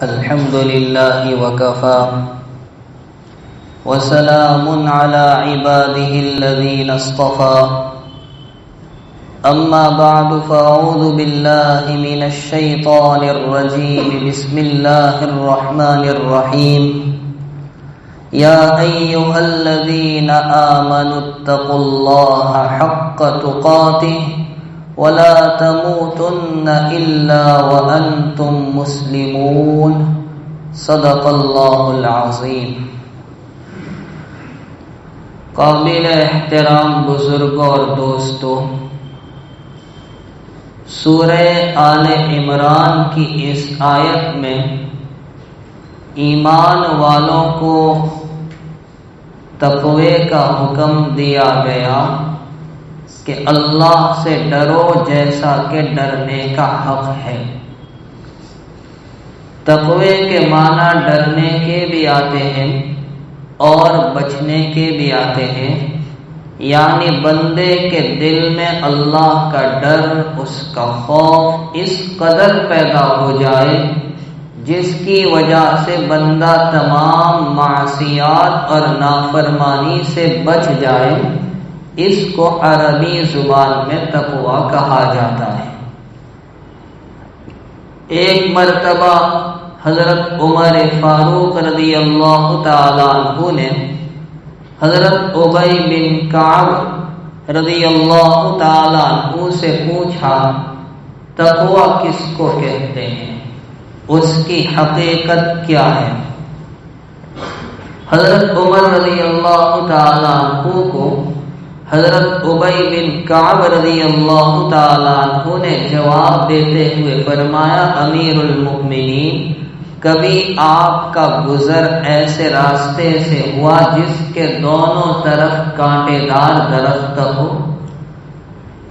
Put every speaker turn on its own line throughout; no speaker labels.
الحمد لله وكفى وسلام على عباده الذين اصطفى أما بعد فأعوذ بالله من الشيطان الرجيم بسم الله الرحمن الرحيم يا أيها الذين آمنوا اتقوا الله حق تقاته ولا تموتن إلا وأنتم مسلمون صدق الله العظيم۔ قابل احترام بزرگوں اور دوستوں، سورہ آل عمران کی اس آیت میں ایمان والوں کو تقوی کا حکم دیا گیا کہ اللہ سے ڈرو جیسا کہ ڈرنے کا حق ہے۔ تقوی کے معنی ڈرنے کے بھی آتے ہیں اور بچنے کے بھی آتے ہیں، یعنی بندے کے دل میں اللہ کا ڈر، اس کا خوف اس قدر پیدا ہو جائے جس کی وجہ سے بندہ تمام معصیات اور نافرمانی سے بچ جائے۔ اس کو عربی زبان میں تقوی کہا جاتا ہے۔ ایک مرتبہ حضرت عمر فاروق رضی اللہ تعالی عنہ نے حضرت ابی بن کعب رضی اللہ تعالی عنہ سے پوچھا، تقوی کس کو کہتے ہیں، اس کی حقیقت کیا ہے؟ حضرت عمر رضی اللہ تعالی عنہ کو حضرت ابی بن کعب رضی اللہ تعالی عنہ نے جواب دیتے ہوئے فرمایا، امیر المؤمنین، کبھی آپ کا گزر ایسے راستے سے ہوا جس کے دونوں طرف کانٹے دار درخت ہو؟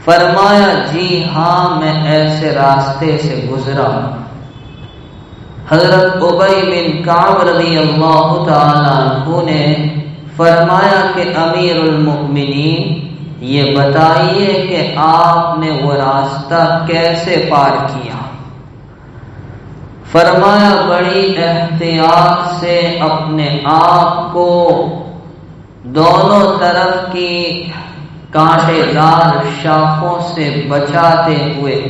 فرمایا، جی ہاں، میں ایسے راستے سے گزرا۔ حضرت ابی بن کعب رضی اللہ تعالی عنہ نے فرمایا کہ امیر المؤمنین، یہ بتائیے کہ آپ نے وہ راستہ کیسے پار کیا؟ فرمایا، بڑی احتیاط سے اپنے آپ کو دونوں طرف کی کانٹے دار شاخوں سے بچاتے ہوئے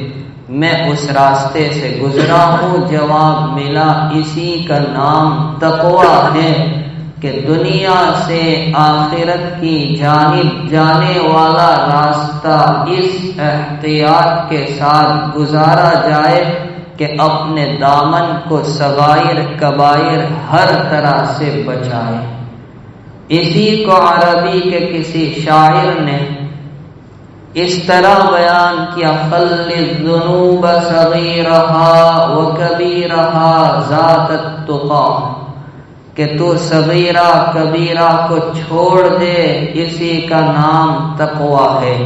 میں اس راستے سے گزرا ہوں۔ جواب ملا، اسی کا نام تقوی ہے کہ دنیا سے آخرت کی جانب جانے والا راستہ اس احتیاط کے ساتھ گزارا جائے کہ اپنے دامن کو صغائر کبائر ہر طرح سے بچائے۔ اسی کو عربی کے کسی شاعر نے اس طرح بیان کیا، خل الذنوب صغیرہا وکبیرہا ذات التقی، کہ تو صغیرہ کبیرہ کو چھوڑ دے، اسی کا نام تقوی ہے۔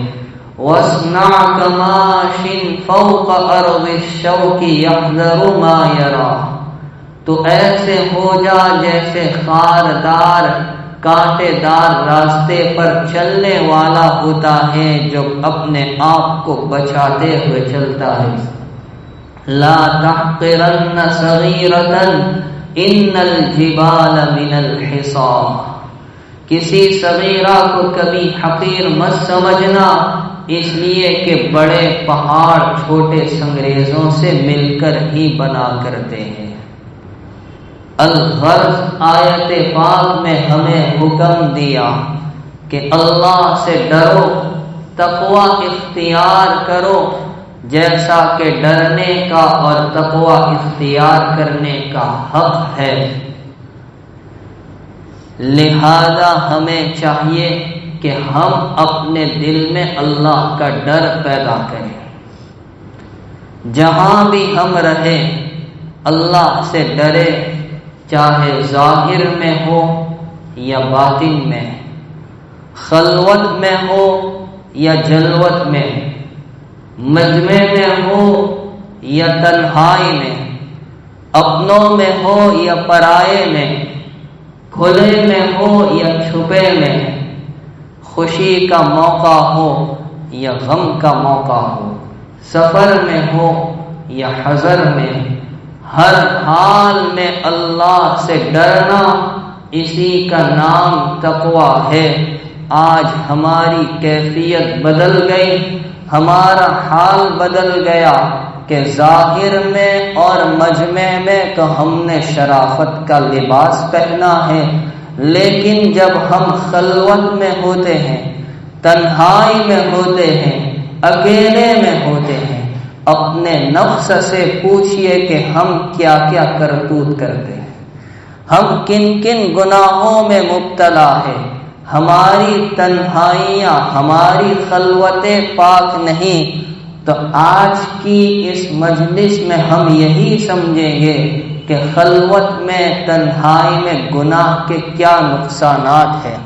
وَاصْنَعْ كَمَاشٍ فَوْقَ أَرْضِ الشَّوْكِ يَحْذَرُ مَا يَرَى، تو ایسے ہو جا جیسے خاردار کانٹے دار راستے پر چلنے والا ہوتا ہے جو اپنے آپ کو بچاتے ہوئے چلتا ہے۔ لَا تَحْقِرَنَّ صَغِيرَةً ان الجبال من الحصى، کسی صغیرہ کو کبھی حقیر مت سمجھنا، اس لیے کہ بڑے پہاڑ چھوٹے سنگریزوں سے مل کر ہی بنا کرتے ہیں۔ الغرض، آیت پاک میں ہمیں حکم دیا کہ اللہ سے ڈرو، تقوی اختیار کرو جیسا کہ ڈرنے کا اور تقوی اختیار کرنے کا حق ہے۔ لہذا ہمیں چاہیے کہ ہم اپنے دل میں اللہ کا ڈر پیدا کریں، جہاں بھی ہم رہیں اللہ سے ڈرے، چاہے ظاہر میں ہو یا باطن میں، خلوت میں ہو یا جلوت میں، مجمع میں ہو یا تنہائی میں، اپنوں میں ہو یا پرائے میں، کھلے میں ہو یا چھپے میں، خوشی کا موقع ہو یا غم کا موقع ہو، سفر میں ہو یا حضر میں، ہر حال میں اللہ سے ڈرنا، اسی کا نام تقویٰ ہے۔ آج ہماری کیفیت بدل گئی، ہمارا حال بدل گیا کہ ظاہر میں اور مجمع میں تو ہم نے شرافت کا لباس پہنا ہے، لیکن جب ہم خلوت میں ہوتے ہیں، تنہائی میں ہوتے ہیں، اکیلے میں ہوتے ہیں، اپنے نفس سے پوچھئے کہ ہم کیا کیا کرتوت کرتے ہیں، ہم کن کن گناہوں میں مبتلا ہیں۔ ہماری تنہائیاں، ہماری خلوتیں پاک نہیں، تو آج کی اس مجلس میں ہم یہی سمجھیں گے کہ خلوت میں، تنہائی میں گناہ کے کیا نقصانات ہیں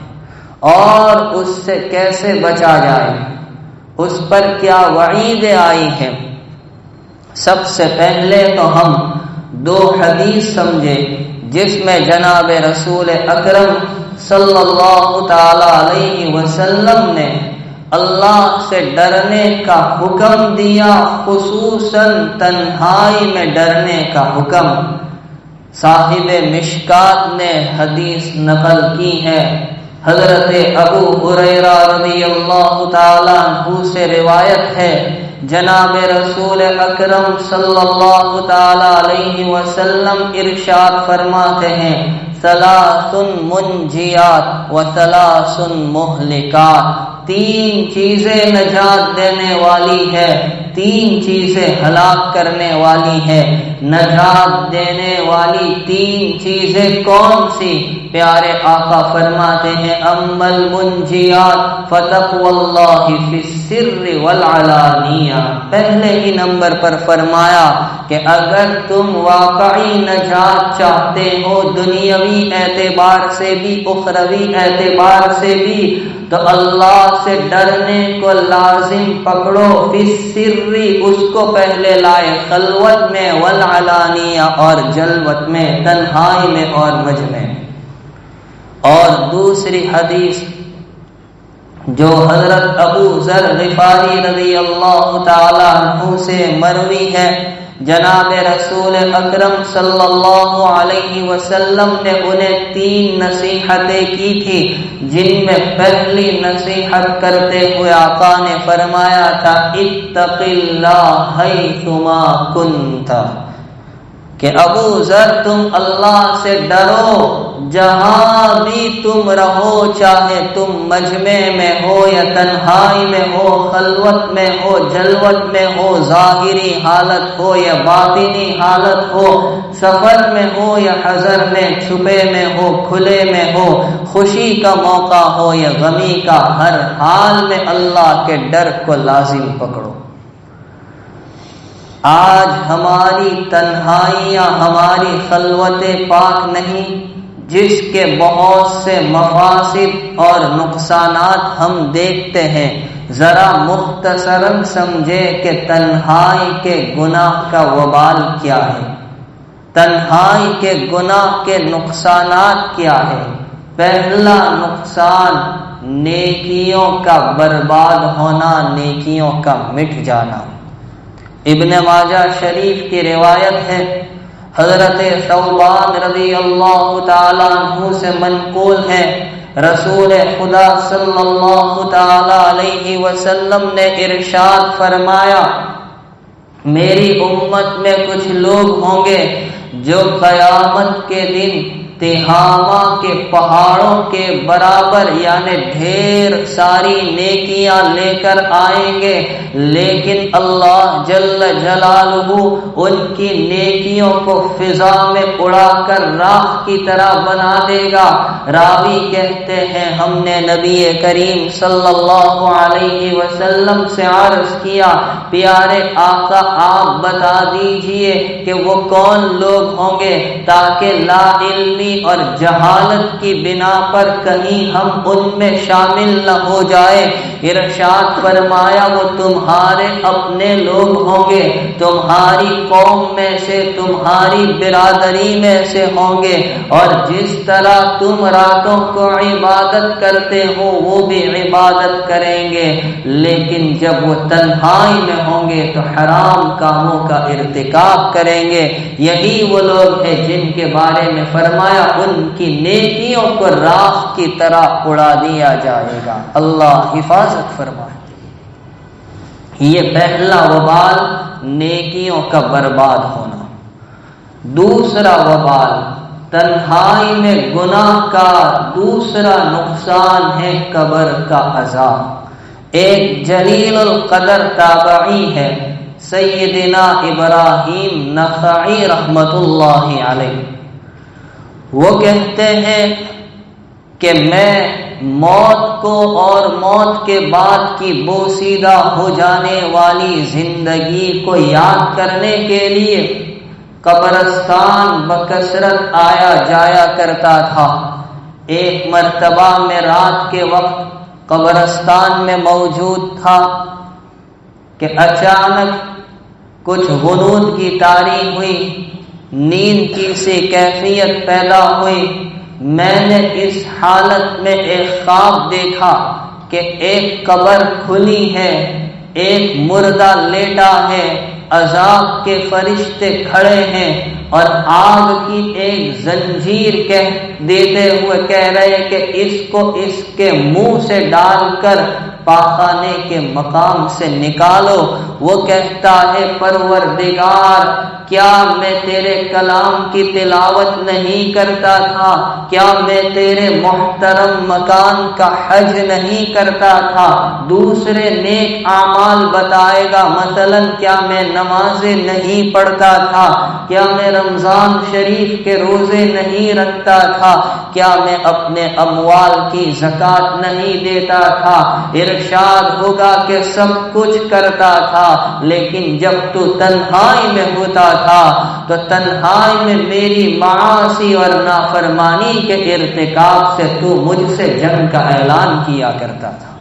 اور اس سے کیسے بچا جائے، اس پر کیا وعیدیں آئی ہیں۔ سب سے پہلے تو ہم دو حدیث سمجھے جس میں جناب رسول اکرم صلی اللہ تعالی علیہ وسلم نے اللہ سے ڈرنے کا حکم دیا، خصوصاً تنہائی میں ڈرنے کا حکم۔ صاحب مشکات نے حدیث نقل کی ہے، حضرت ابو ہریرہ رضی اللہ تعالیٰ عنہ سے روایت ہے، جناب رسول اکرم صلی اللہ تعالی علیہ وسلم ارشاد فرماتے ہیں، ثلاث منجیات و ثلاث مہلکات، تین چیزیں نجات دینے والی ہے، تین چیزیں ہلاک کرنے والی ہے۔ نجات دینے والی تین چیزیں کون سی؟ پیارے آقا فرماتے ہیں، اما المنجیات فتقوی اللہ فی السر والعلانیہ۔ پہلے ہی نمبر پر فرمایا کہ اگر تم واقعی نجات چاہتے ہو، دنیاوی اعتبار سے بھی، اخروی اعتبار سے بھی، تو اللہ سے ڈرنے کو لازم پکڑو، فی السر، اس کو پہلے لائے، خلوت میں، والعلانیہ، اور جلوت میں، تنہائی میں اور مجمع میں۔ اور دوسری حدیث جو حضرت ابو ذر غفاری رضی اللہ تعالی عنہ سے مروی ہے، جناب رسول اکرم صلی اللہ علیہ وسلم نے انہیں تین نصیحتیں کی تھی، جن میں پہلی نصیحت کرتے ہوئے آقا نے فرمایا تھا، اتق اللہ حیثما کنت، کہ ابو ذر تم اللہ سے ڈرو جہاں بھی تم رہو، چاہے تم مجمع میں ہو یا تنہائی میں ہو، خلوت میں ہو، جلوت میں ہو، ظاہری حالت ہو یا باطنی حالت ہو، سفر میں ہو یا حضر میں، چھپے میں ہو، کھلے میں ہو، خوشی کا موقع ہو یا غمی کا، ہر حال میں اللہ کے ڈر کو لازم پکڑو۔ آج ہماری تنہائیاں، ہماری خلوتیں پاک نہیں، جس کے بہت سے مفاسد اور نقصانات ہم دیکھتے ہیں۔ ذرا مختصراً سمجھے کہ تنہائی کے گناہ کا وبال کیا ہے، تنہائی کے گناہ کے نقصانات کیا ہے۔ پہلا نقصان نیکیوں کا برباد ہونا، نیکیوں کا مٹ جانا۔ ابن ماجہ شریف کی روایت ہے، حضرت ثوبان رضی اللہ تعالیٰ عنہ سے منقول ہے، رسول خدا صلی اللہ تعالیٰ علیہ وسلم نے ارشاد فرمایا، میری امت میں کچھ لوگ ہوں گے جو قیامت کے دن تہامہ کے پہاڑوں کے برابر، یعنی ڈھیر ساری نیکیاں لے کر آئیں گے، لیکن اللہ جل جلالہ ان کی نیکیوں کو فضا میں اڑا کر راکھ کی طرح بنا دے گا۔ راوی کہتے ہیں، ہم نے نبی کریم صلی اللہ علیہ وسلم سے عرض کیا، پیارے آقا آپ بتا دیجئے کہ وہ کون لوگ ہوں گے تاکہ لا علمی نادانی اور جہالت کی بنا پر کہیں ہم ان میں شامل نہ ہو جائے۔ ارشاد فرمایا وہ تمہارے اپنے لوگ ہوں گے، تمہاری قوم میں سے، تمہاری برادری میں سے ہوں گے، اور جس طرح تم راتوں کو عبادت کرتے ہو وہ بھی عبادت کریں گے، لیکن جب وہ تنہائی میں ہوں گے تو حرام کاموں کا ارتکاب کریں گے۔ یہی وہ لوگ ہیں جن کے بارے میں فرمایا ان کی نیکیوں کو راکھ کی طرح اڑا دیا جائے گا۔ اللہ حفاظت فرمائے۔ یہ پہلا وبال نیکیوں کا برباد ہونا۔ دوسرا وبال تنہائی میں گناہ کا دوسرا نقصان ہے قبر کا عذاب۔ ایک جلیل القدر تابعی ہے سیدنا ابراہیم نخعی رحمت اللہ علیہ، وہ کہتے ہیں کہ میں موت کو اور موت کے بعد کی بوسیدہ ہو جانے والی زندگی کو یاد کرنے کے لیے قبرستان بکثرت آیا جایا کرتا تھا۔ ایک مرتبہ میں رات کے وقت قبرستان میں موجود تھا کہ اچانک کچھ غنودگی طاری ہوئی، نیند کی سی کیفیت پیدا ہوئی۔ میں نے اس حالت میں ایک خواب دیکھا کہ ایک قبر کھلی ہے، ایک مردہ لیٹا ہے، عذاب کے فرشتے کھڑے ہیں اور آگ کی ایک زنجیر دیتے ہوئے کہہ رہے کہ اس کو اس کے منہ سے ڈال کر پاخانے کے مقام سے نکالو۔ وہ کہتا ہے پروردگار، کیا میں تیرے کلام کی تلاوت نہیں کرتا تھا؟ کیا میں تیرے محترم مکان کا حج نہیں کرتا تھا؟ دوسرے نیک اعمال بتائے گا، مثلا کیا میں نمازیں نہیں پڑھتا تھا؟ کیا میں رمضان شریف کے روزے نہیں رکھتا تھا؟ کیا میں اپنے اموال کی زکوٰۃ نہیں دیتا تھا؟ ارشاد ہوگا کہ سب کچھ کرتا تھا، لیکن جب تو تنہائی میں ہوتا تھا تو تنہائی میں میری معاصی اور نافرمانی کے ارتکاب سے تو مجھ سے جنگ کا اعلان کیا کرتا تھا۔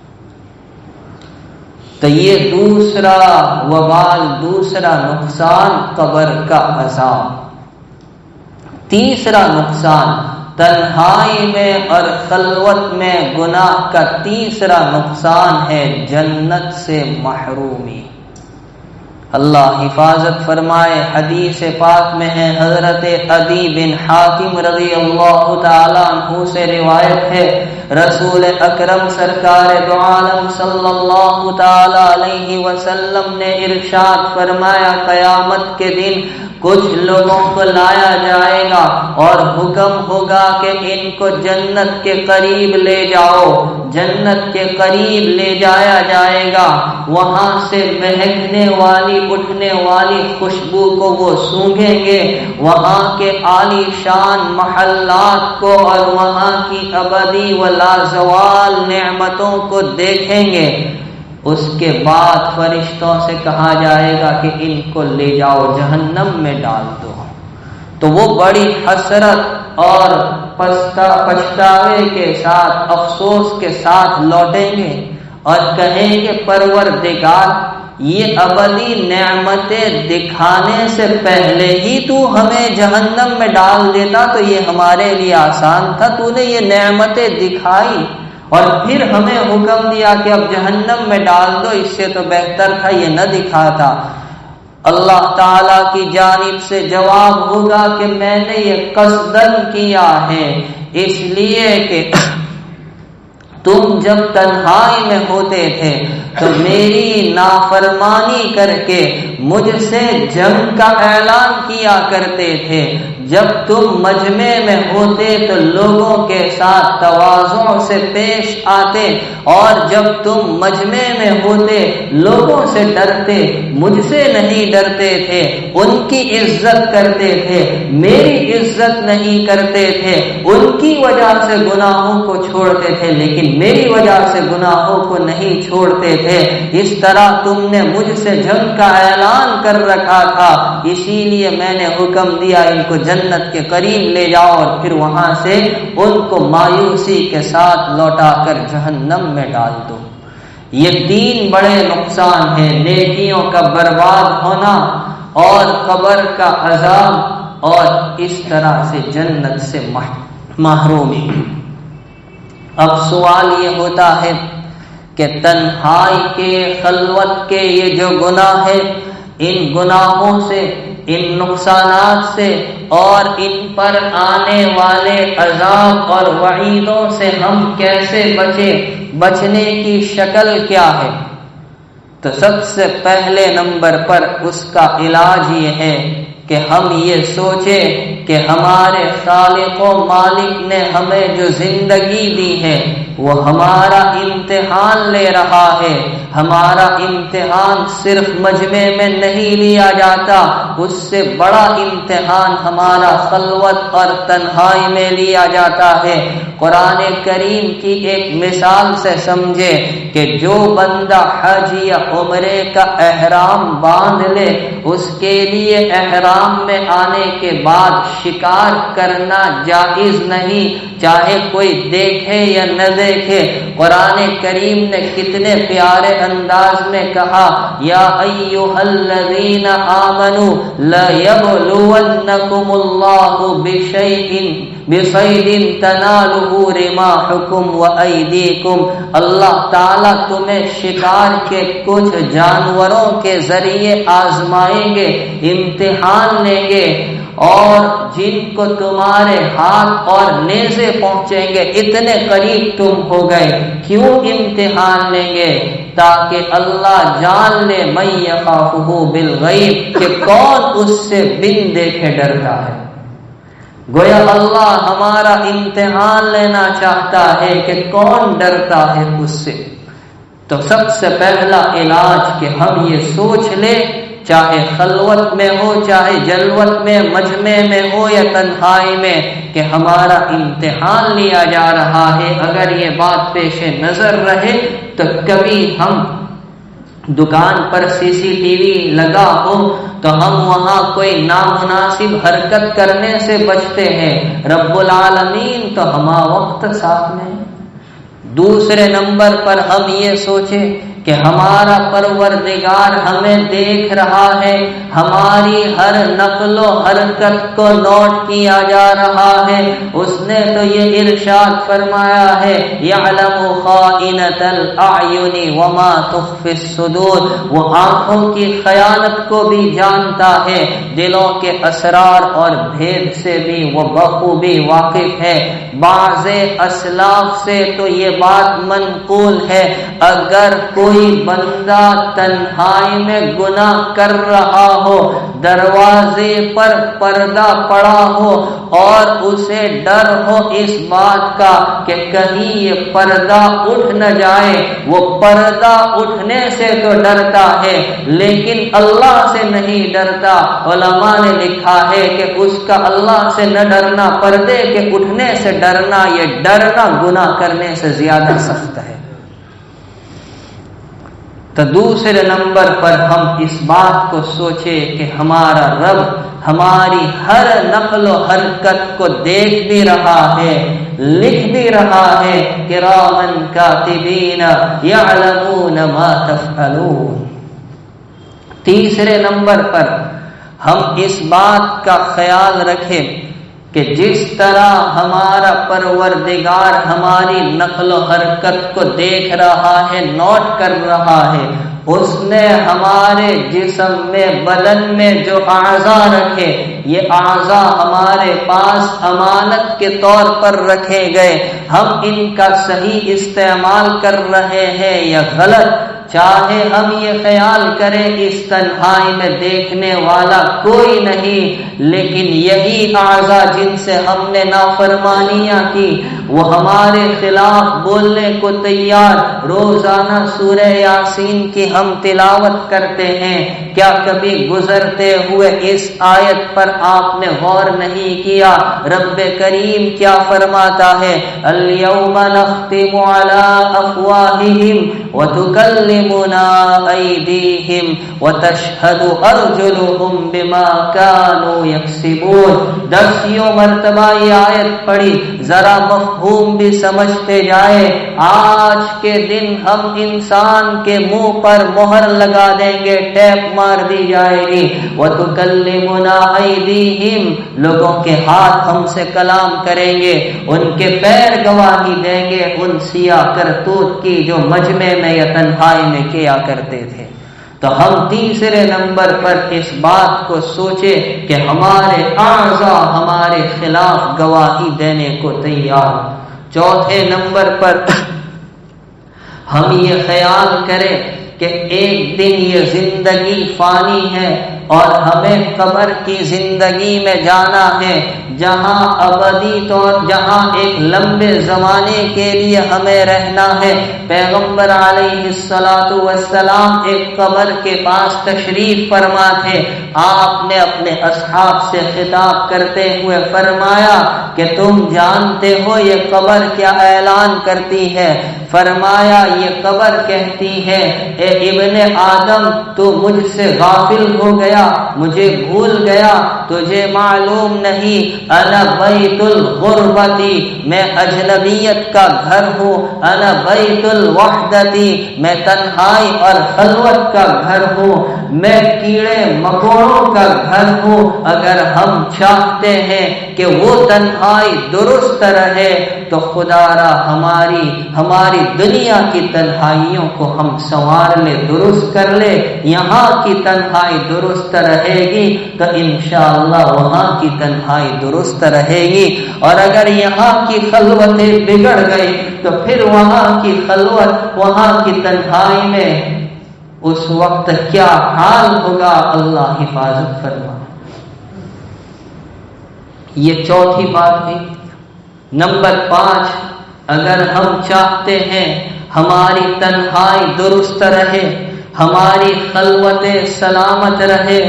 تو یہ دوسرا وبال، دوسرا نقصان قبر کا عذاب۔ تیسرا نقصان تنہائی میں اور خلوت میں گناہ کا تیسرا نقصان ہے جنت سے محرومی۔ اللہ حفاظت فرمائے۔ حدیث پاک میں ہے، حضرت عدی بن حاتم رضی اللہ تعالیٰ عنہ سے روایت ہے، رسول اکرم سرکار دو عالم صلی اللہ تعالیٰ علیہ وسلم نے ارشاد فرمایا، قیامت کے دن کچھ لوگوں کو لایا جائے گا اور حکم ہوگا کہ ان کو جنت کے قریب لے جاؤ۔ جنت کے قریب لے جایا جائے گا، وہاں سے مہکنے والی اٹھنے والی خوشبو کو وہ سونگھیں گے، وہاں کے عالی شان محلات کو اور وہاں کی ابدی و لازوال نعمتوں کو دیکھیں گے۔ اس کے بعد فرشتوں سے کہا جائے گا کہ ان کو لے جاؤ جہنم میں ڈال دو۔ تو وہ بڑی حسرت اور پچھتاوے کے ساتھ، افسوس کے ساتھ لوٹیں گے اور کہیں کہ پروردگار، یہ ابدی نعمتیں دکھانے سے پہلے ہی تو ہمیں جہنم میں ڈال دیتا تو یہ ہمارے لیے آسان تھا۔ تو نے یہ نعمتیں دکھائی اور پھر ہمیں حکم دیا کہ اب جہنم میں ڈال دو، اس سے تو بہتر تھا یہ نہ دکھاتا۔ اللہ تعالی کی جانب سے جواب ہوگا کہ میں نے یہ قصداً کیا ہے، اس لیے کہ تم جب تنہائی میں ہوتے تھے تو میری نافرمانی کر کے مجھ سے جنگ کا اعلان کیا کرتے تھے۔ جب تم مجمع میں ہوتے تو لوگوں کے ساتھ تواضع سے پیش آتے، اور جب تم مجمع میں ہوتے لوگوں سے ڈرتے، مجھ سے نہیں ڈرتے تھے، ان کی عزت کرتے تھے، میری عزت نہیں کرتے تھے، ان کی وجہ سے گناہوں کو چھوڑتے تھے لیکن میری وجہ سے گناہوں کو نہیں چھوڑتے تھے۔ اس طرح تم نے مجھ سے جنگ کا اعلان کر رکھا تھا، اسی لیے میں نے حکم دیا ان کو جنت کے قریب لے جاؤ اور پھر وہاں سے ان کو مایوسی کے ساتھ لوٹا کر جہنم میں ڈال دو۔ یہ تین بڑے نقصان ہیں، نیکیوں کا برباد ہونا اور قبر کا عذاب اور اس طرح سے جنت سے محرومی۔ اب سوال یہ ہوتا ہے کہ تنہائی کے، خلوت کے یہ جو گناہ ہے، ان گناہوں سے، ان نقصانات سے اور ان پر آنے والے عذاب اور وعیدوں سے ہم کیسے بچنے کی شکل کیا ہے؟ تو سب سے پہلے نمبر پر اس کا علاج یہ ہے کہ ہم یہ سوچیں کہ ہمارے خالق و مالک نے ہمیں جو زندگی دی ہے وہ ہمارا امتحان لے رہا ہے۔ ہمارا امتحان صرف مجمع میں نہیں لیا جاتا، اس سے بڑا امتحان ہمارا خلوت اور تنہائی میں لیا جاتا ہے۔ قرآن کریم کی ایک مثال سے سمجھے کہ جو بندہ حج یا عمرے کا احرام باندھ لے، اس کے لیے احرام میں آنے کے بعد شکار کرنا جائز نہیں، چاہے کوئی دیکھے یا نہ دیکھے۔ قرآن کریم نے کتنے پیارے انداز میں کہا، یا ایھا الذین آمنوا لیبلونکم اللہ بصید تنالہ رماحکم وایدیکم۔ اللہ تعالیٰ تمہیں شکار کے کچھ جانوروں کے ذریعے آزمائیں گے، امتحان لیں گے، اور جن کو تمہارے ہاتھ اور نیزے پہنچیں گے، اتنے قریب تم ہو گئے۔ کیوں امتحان لیں گے؟ تاکہ اللہ جان لے من یخافہ بالغیب، کہ کون اس سے بن دیکھے ڈرتا ہے۔ گویا اللہ ہمارا امتحان لینا چاہتا ہے کہ کون ڈرتا ہے اس سے۔ تو سب سے پہلا علاج کہ ہم یہ سوچ لیں، چاہے خلوت میں ہو، چاہے جلوت میں، مجمع میں ہو یا تنہائی میں، کہ ہمارا امتحان لیا جا رہا ہے۔ اگر یہ بات پیش نظر رہے تو کبھی ہم دکان پر CCTV لگا ہو تو ہم وہاں کوئی نامناسب حرکت کرنے سے بچتے ہیں، رب العالمین تو ہما وقت ساتھ میں۔ دوسرے نمبر پر ہم یہ سوچیں کہ ہمارا پروردگار ہمیں دیکھ رہا ہے، ہماری ہر نقل و حرکت کو نوٹ کیا جا رہا ہے۔ اس نے تو یہ ارشاد فرمایا ہے، یعلم خائنۃ الاعین وما تخفی الصدور، وہ آنکھوں کی خیانت کو بھی جانتا ہے، دلوں کے اسرار اور بھید سے بھی وہ بخوبی واقف ہے۔ بعض اسلاف سے تو یہ بات منقول ہے، اگر کوئی بندہ تنہائی میں گناہ کر رہا ہو، دروازے پر پردہ پڑا ہو اور اسے ڈر ہو اس بات کا کہ کہیں یہ پردہ اٹھ نہ جائے، وہ پردہ اٹھنے سے تو ڈرتا ہے لیکن اللہ سے نہیں ڈرتا۔ علماء نے لکھا ہے کہ اس کا اللہ سے نہ ڈرنا، پردے کے اٹھنے سے ڈرنا، یہ ڈرنا گناہ کرنے سے زیادہ سخت ہے۔ تو دوسرے نمبر پر ہم اس بات کو سوچے کہ ہمارا رب ہماری ہر نقل و حرکت کو دیکھ بھی رہا ہے، لکھ بھی رہا ہے، کراما کاتبین یعلمون ما تفعلون۔ تیسرے نمبر پر ہم اس بات کا خیال رکھیں کہ جس طرح ہمارا پروردگار ہماری نقل و حرکت کو دیکھ رہا ہے، نوٹ کر رہا ہے، اس نے ہمارے جسم میں، بدن میں جو اعضاء رکھے، یہ اعضاء ہمارے پاس امانت کے طور پر رکھے گئے، ہم ان کا صحیح استعمال کر رہے ہیں یا غلط، چاہے ہم یہ خیال کریں اس تنہائی میں دیکھنے والا کوئی نہیں، لیکن یہی اعضاء جن سے ہم نے نافرمانیاں کی، وہ ہمارے خلاف بولنے کو تیار۔ روزانہ سورہ یاسین کی ہم تلاوت کرتے ہیں، کیا کبھی گزرتے ہوئے اس آیت پر آپ نے غور نہیں کیا؟ رب کریم کیا فرماتا ہے؟ الیوم نختم علی افواہہم وتکلمنا وتكلمنا أيديهم وتشهد أرجلهم بما كانوا يكسبون. 10 مرتبہ یہ آیت پڑھی، ذرا مفہوم بھی سمجھتے جائے. آج کے دن ہم انسان کے منہ پر مہر لگا دیں گے، ٹیپ مار دی جائے گی. وتكلمنا أيديهم، لوگوں کے ہاتھ ہم سے کلام کریں گے، ان کے پیر گواہی دیں گے ان سیاہ کرتوت کی جو مجمع میں یا تنہائی میں کیا کرتے تھے. تو ہم تیسرے نمبر پر اس بات کو سوچے کہ ہمارے اعضاء ہمارے خلاف گواہی دینے کو تیار. چوتھے نمبر پر ہم یہ خیال کریں کہ ایک دن یہ زندگی فانی ہے اور ہمیں قبر کی زندگی میں جانا ہے، جہاں ابدی طور جہاں ایک لمبے زمانے کے لیے ہمیں رہنا ہے. پیغمبر علیہ السلام ایک قبر کے پاس تشریف فرما تھے. آپ نے اپنے اصحاب سے خطاب کرتے ہوئے فرمایا کہ تم جانتے ہو یہ قبر کیا اعلان کرتی ہے؟ فرمایا یہ قبر کہتی ہے اے ابن آدم تو مجھ سے غافل ہو گیا، مجھے بھول گیا، تجھے معلوم نہیں انا بیت الغربتی، میں اجنبیت کا گھر ہوں. انا بیت الوحدتی، میں تنہائی اور خلوت کا گھر ہوں. میں کیڑے مکوڑوں کا گھر ہوں. اگر ہم چاہتے ہیں کہ وہ تنہائی درست رہے تو خدا را ہماری دنیا کی تنہائیوں کو ہم سنوار لے، درست کر لے. یہاں کی تنہائی درست رہے گی تو انشاءاللہ وہاں کی تنہائی درست رہے گی. اور اگر یہاں کی خلوتیں بگڑ گئی تو پھر وہاں کی خلوت، وہاں کی تنہائی میں اس وقت کیا حال ہوگا، اللہ حفاظت فرما. یہ چوتھی بات ہے. نمبر 5، اگر ہم چاہتے ہیں ہماری تنہائی درست رہے، ہماری خلوتیں سلامت رہے،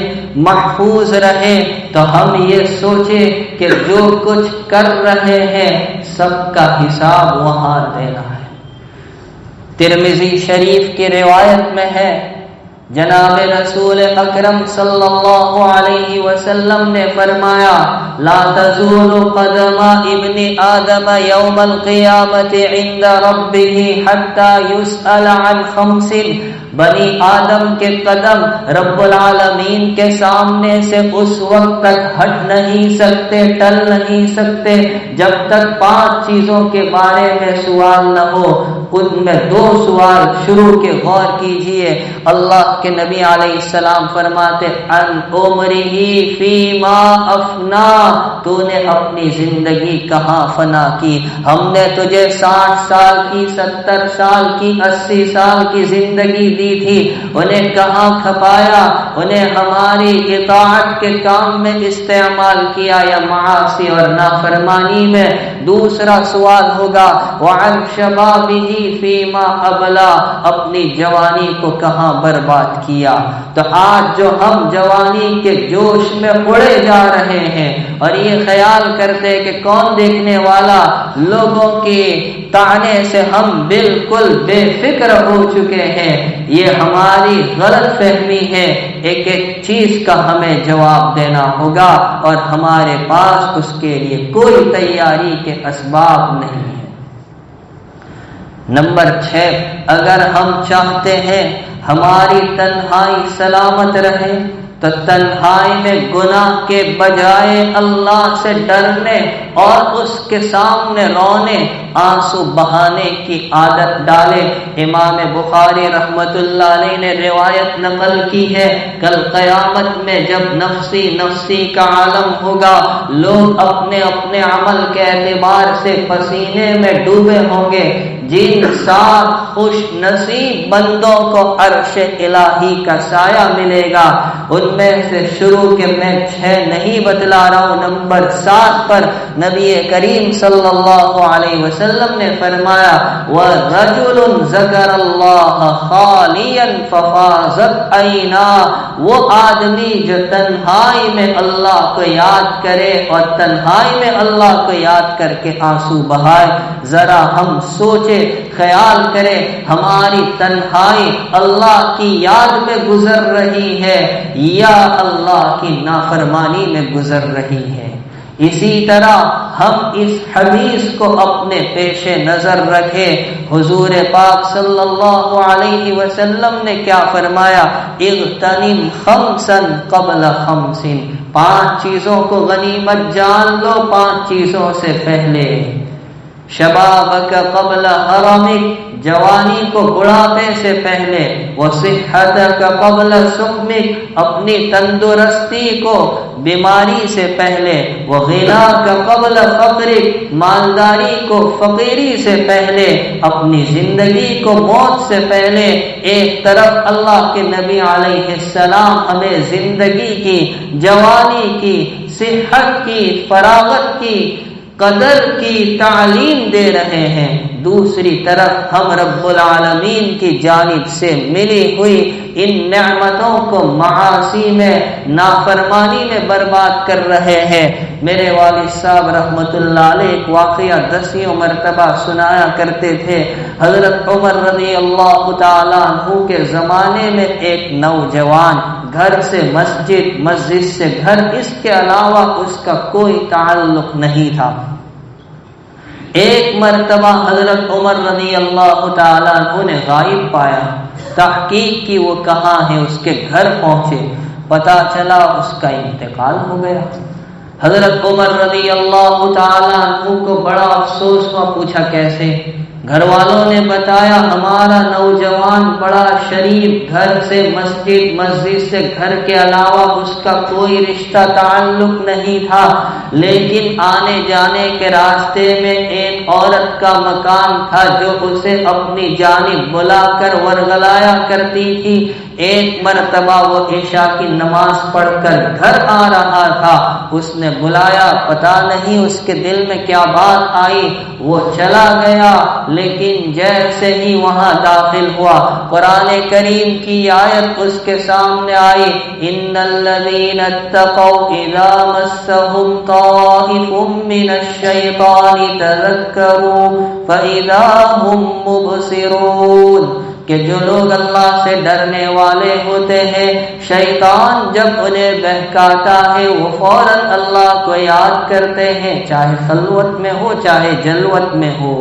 محفوظ رہے، تو ہم یہ سوچے کہ جو کچھ کر رہے ہیں سب کا حساب وہاں دینا ہے. ترمذی شریف کی روایت میں ہے، جناب رسول اکرم صلی اللہ علیہ وسلم نے فرمایا لا تزول قدم ابن آدم یوم القیامت عند ربه حتى يسأل عن 5. بنی آدم کے قدم رب العالمین کے سامنے سے اس وقت تک ہٹ نہیں سکتے، ٹل نہیں سکتے جب تک 5 چیزوں کے بارے میں سوال نہ ہو. ان میں 2 سوال شروع کے غور کیجئے. اللہ کے نبی علیہ السلام فرماتے ان عمرہ فیما افنا، تو نے اپنی زندگی کہاں فنا کی؟ ہم نے تجھے 60 سال کی، 70 سال کی، 80 سال کی زندگی دی تھی، انہیں کہاں کھپایا؟ انہیں ہماری اطاعت کے کام میں استعمال کیا یا معاصی اور نافرمانی میں؟ دوسرا سوال ہوگا وعن شبابہ فیما ابلا، اپنی جوانی کو کہاں برباد کیا؟ تو آج جو ہم جوانی کے جوش میں اڑے جا رہے ہیں اور یہ خیال کرتے کہ کون دیکھنے والا، لوگوں کے طعنے سے ہم بالکل بے فکر ہو چکے ہیں. یہ ہماری غلط فہمی ہے. ایک ایک چیز کا ہمیں جواب دینا ہوگا اور ہمارے پاس اس کے لیے کوئی تیاری کے اسباب نہیں ہے. نمبر 6، اگر ہم چاہتے ہیں ہماری تنہائی سلامت رہے تو تنہائی میں گناہ کے بجائے اللہ سے ڈرنے اور اس کے سامنے رونے، آنسو بہانے کی عادت ڈالے. امام بخاری رحمت اللہ علیہ نے روایت نقل کی ہے، کل قیامت میں جب نفسی نفسی کا عالم ہوگا، لوگ اپنے اپنے عمل کے اعتبار سے پسینے میں ڈوبے ہوں گے. جن 7 خوش نصیب بندوں کو عرش الہی کا سایہ ملے گا، ان ان میں سے شروع کے میں 6 نہیں بتلا رہا ہوں، نمبر 7 پر نبی کریم صلی اللہ علیہ وسلم نے فرمایا وَرَجُلٌ ذَكَرَ اللَّهَ خَالِيًا فَفَاضَتْ عَيْنَاهُ، وہ آدمی جو تنہائی میں اللہ کو یاد کرے اور تنہائی میں اللہ کو یاد کر کے آنسو بہائے۔ ذرا ہم سوچے، خیال کرے، ہماری تنہائی اللہ کی یاد میں گزر رہی ہے یا اللہ کی نافرمانی میں گزر رہی ہے۔ اسی طرح ہم اس حدیث کو اپنے پیش نظر رکھے۔ حضور پاک صلی اللہ علیہ وسلم نے کیا فرمایا؟ اغتنم خمسا قبل خمس، 5 چیزوں کو غنیمت جان لو 5 چیزوں سے پہلے۔ شبابک قبل حرمک، جوانی کو بڑھاپے سے پہلے۔ وصحتک قبل سقمک، اپنی تندرستی کو بیماری سے پہلے۔ وغناک قبل فقرک، مالداری کو فقیری سے پہلے، اپنی زندگی کو موت سے پہلے۔ ایک طرف اللہ کے نبی علیہ السلام ہمیں زندگی کی، جوانی کی، صحت کی، فراغت کی، قدر کی تعلیم دے رہے ہیں، دوسری طرف ہم رب العالمین کی جانب سے ملی ہوئی ان نعمتوں کو معاصی میں، نافرمانی میں برباد کر رہے ہیں۔ میرے والد صاحب رحمت اللہ علیہ ایک واقعہ 10 مرتبہ سنایا کرتے تھے۔ حضرت عمر رضی اللہ تعالیٰ عنہ کے زمانے میں ایک نوجوان گھر سے مسجد، مسجد سے گھر، اس کے علاوہ اس کا کوئی تعلق نہیں تھا۔ ایک مرتبہ حضرت عمر رضی اللہ تعالیٰ عنہ نے غائب پایا، تحقیق کی وہ کہاں ہے، اس کے گھر پہنچے، پتا چلا اس کا انتقال ہو گیا۔ حضرت عمر رضی اللہ تعالیٰ عنہ کو بڑا افسوس ہوا، پوچھا کیسے؟ گھر والوں نے بتایا ہمارا نوجوان بڑا شریف، گھر سے مسجد، مسجد سے گھر کے علاوہ اس کا کوئی رشتہ تعلق نہیں تھا، لیکن آنے جانے کے راستے میں ایک عورت کا مکان تھا جو اسے اپنی جانب بلا کر ورغلایا کرتی تھی۔ ایک مرتبہ وہ عشاء کی نماز پڑھ کر گھر آ رہا تھا، اس نے بلایا، پتہ نہیں اس کے دل میں کیا بات آئی، وہ چلا گیا، لیکن جیسے ہی وہاں داخل ہوا قرآن کریم کی آیت اس کے سامنے آئی، ان الذین اتقوا اذا مسهم طائف من الشیطان تذکروا فاذا هم مبصرون، کہ جو لوگ اللہ سے ڈرنے والے ہوتے ہیں، شیطان جب انہیں بہکاتا ہے وہ فوراً اللہ کو یاد کرتے ہیں، چاہے خلوت میں ہو چاہے جلوت میں ہو،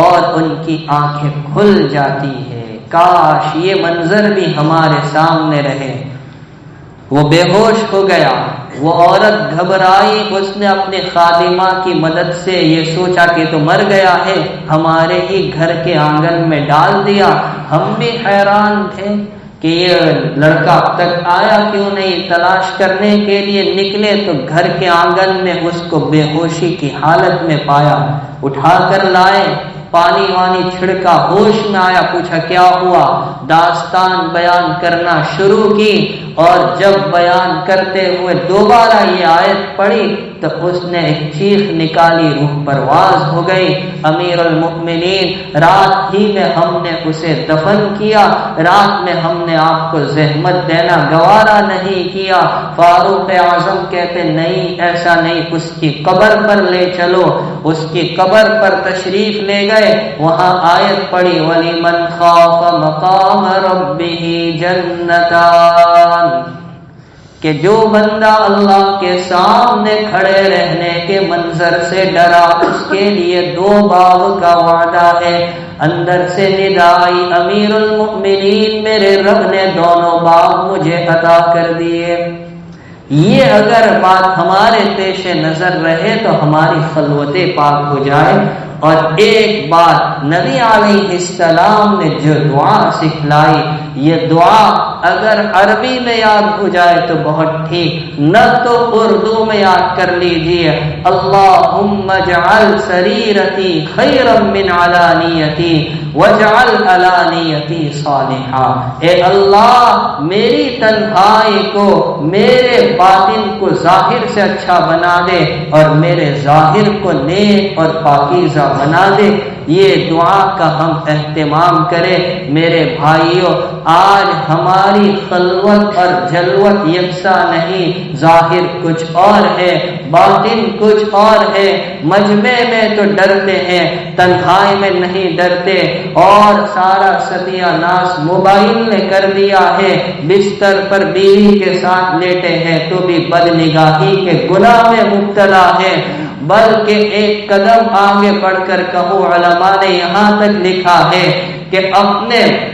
اور ان کی آنکھیں کھل جاتی ہے۔ کاش یہ منظر بھی ہمارے سامنے رہے۔ وہ بے ہوش ہو گیا، وہ عورت گھبرائی، اس نے اپنے خادمہ کی مدد سے یہ سوچا کہ تو مر گیا ہے، ہمارے ہی گھر کے آنگن میں ڈال دیا۔ ہم بھی حیران تھے کہ یہ لڑکا اب تک آیا کیوں نہیں، تلاش کرنے کے لیے نکلے تو گھر کے آنگن میں اس کو بے ہوشی کی حالت میں پایا، اٹھا کر لائے، پانی وانی چھڑکا، ہوش میں آیا، پوچھا کیا ہوا، داستان بیان کرنا شروع کی، اور جب بیان کرتے ہوئے دوبارہ یہ آیت پڑھی تو اس نے ایک چیخ نکالی، روح پرواز ہو گئی۔ امیر المؤمنین، رات ہی میں ہم نے اسے دفن کیا، رات میں ہم نے آپ کو زحمت دینا گوارا نہیں کیا۔ فاروق اعظم کہتے نہیں، ایسا نہیں، اس کی قبر پر لے چلو۔ اس کی قبر پر تشریف لے گئے، وہاں آیت پڑھی وَلِمَنْ خَافَ مَقَامَ رَبِّهِ جَنَّتَانِ، کہ جو بندہ اللہ کے سامنے کھڑے رہنے کے منظر سے ڈرا اس کے لیے 2 باغ کا وعدہ ہے۔ اندر سے ندائی امیر المؤمنین، میرے رب نے دونوں باغ مجھے عطا کر دیے۔ یہ اگر بات ہمارے پیش نظر رہے تو ہماری خلوتیں پاک ہو جائے۔ اور ایک بات نبی علیہ السلام نے جو دعا سکھلائی، یہ دعا اگر عربی میں یاد ہو جائے تو بہت ٹھیک، نہ تو اردو میں یاد کر لیجئے، اللہم اجعل سریرتی خیرا من علانیتی واجعل علانیتی صالحا، اے اللہ میری تنہائی کو، میرے باطن کو ظاہر سے اچھا بنا دے اور میرے ظاہر کو نیک اور پاکیزہ بنا دے۔ یہ دعا کا ہم اہتمام کریں میرے بھائیوں۔ آج ہماری خلوت اور جلوت یکساں نہیں، ظاہر کچھ اور ہے، باطن کچھ اور ہے۔ مجمع میں تو ڈرتے ہیں، تنہائی میں نہیں ڈرتے، اور سارا ستیہ ناش موبائل نے کر دیا ہے۔ بستر پر بیوی کے ساتھ لیٹے ہیں تو بھی بدنگاہی کے گناہ میں مبتلا ہے۔ بلکہ ایک قدم آگے بڑھ کر کہو، علماء نے یہاں تک لکھا ہے کہ اپنے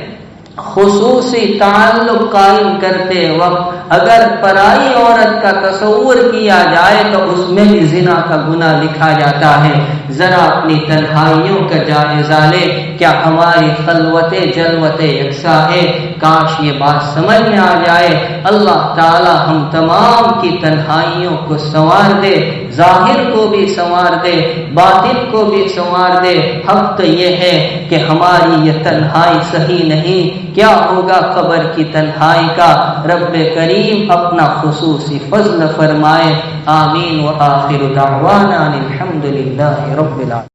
خصوصی تعلق قائم کرتے وقت اگر پرائی عورت کا تصور کیا جائے تو اس میں بھی زنا کا گناہ لکھا جاتا ہے۔ ذرا اپنی تنہائیوں کا جائزہ لے، کیا ہماری خلوتیں جلوتیں یکساں ہے؟ کاش یہ بات سمجھ میں آ جائے۔ اللہ تعالی ہم تمام کی تنہائیوں کو سنوار دے، ظاہر کو بھی سنوار دے، باطن کو بھی سنوار دے۔ حق تو یہ ہے کہ ہماری یہ تنہائی صحیح نہیں، کیا ہوگا قبر کی تنہائی کا؟ رب کریم اپنا خصوصی فضل فرمائے۔ آمین۔ وآخر دعوانا الحمد للہ رب العالمین۔